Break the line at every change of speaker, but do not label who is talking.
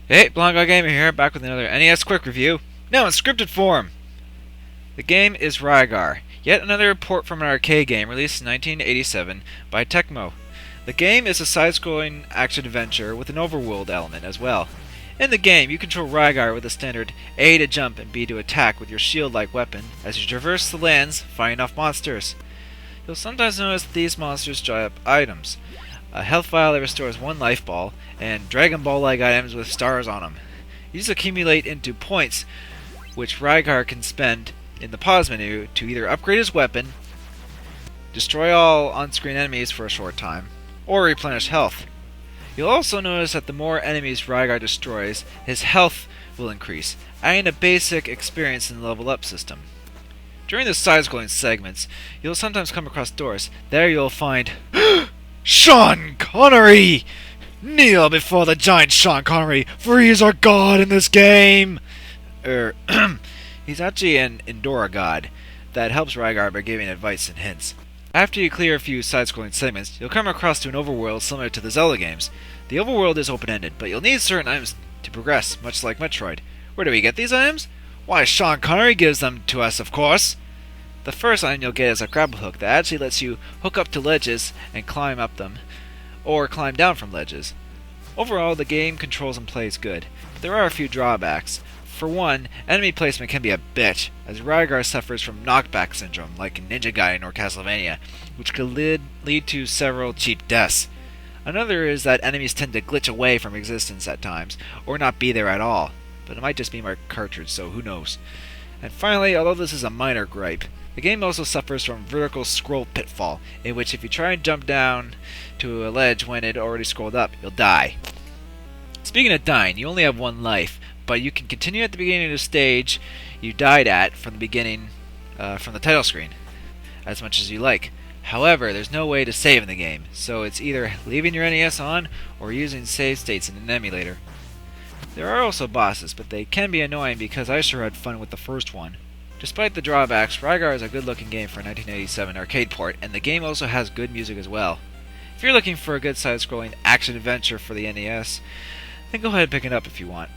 Hey, Blanco Gamer here, back with another NES quick review. Now in scripted form. The game is Rygar, yet another port from an arcade game released in 1987 by Tecmo. The game is a side-scrolling action-adventure with an overworld element as well. In the game, you control Rygar with the standard A to jump and B to attack with your shield-like weapon as you traverse the lands, fighting off monsters. You'll sometimes notice that these monsters drop items. A health vial that restores one life ball, and Dragon Ball-like items with stars on them. These accumulate into points, which Rygar can spend in the pause menu to either upgrade his weapon, destroy all on-screen enemies for a short time, or replenish health. You'll also notice that the more enemies Rygar destroys, his health will increase, adding a basic experience in the level up system. During the side-scrolling segments, you'll sometimes come across doors. There you'll find Sean Connery! Kneel before the giant Sean Connery, for he is our god in this game! He's actually an Endora god that helps Rygar by giving advice and hints. After you clear a few side-scrolling segments, you'll come across to an overworld similar to the Zelda games. The overworld is open-ended, but you'll need certain items to progress, much like Metroid. Where do we get these items? Why, Sean Connery gives them to us, of course! The first item you'll get is a grapple hook that actually lets you hook up to ledges and climb up them, or climb down from ledges. Overall, the game controls and plays good, but there are a few drawbacks. For one, enemy placement can be a bitch, as Rygar suffers from knockback syndrome, like in Ninja Gaiden or Castlevania, which could lead to several cheap deaths. Another is that enemies tend to glitch away from existence at times, or not be there at all, but it might just be my cartridge, so who knows. And finally, although this is a minor gripe, the game also suffers from vertical scroll pitfall, in which if you try and jump down to a ledge when it already scrolled up, you'll die. Speaking of dying, you only have one life, but you can continue at the beginning of the stage you died at from the beginning, from the title screen, as much as you like. However, there's no way to save in the game, so it's either leaving your NES on or using save states in an emulator. There are also bosses, but they can be annoying because I sure had fun with the first one. Despite the drawbacks, Rygar is a good-looking game for a 1987 arcade port, and the game also has good music as well. If you're looking for a good side-scrolling action-adventure for the NES, then go ahead and pick it up if you want.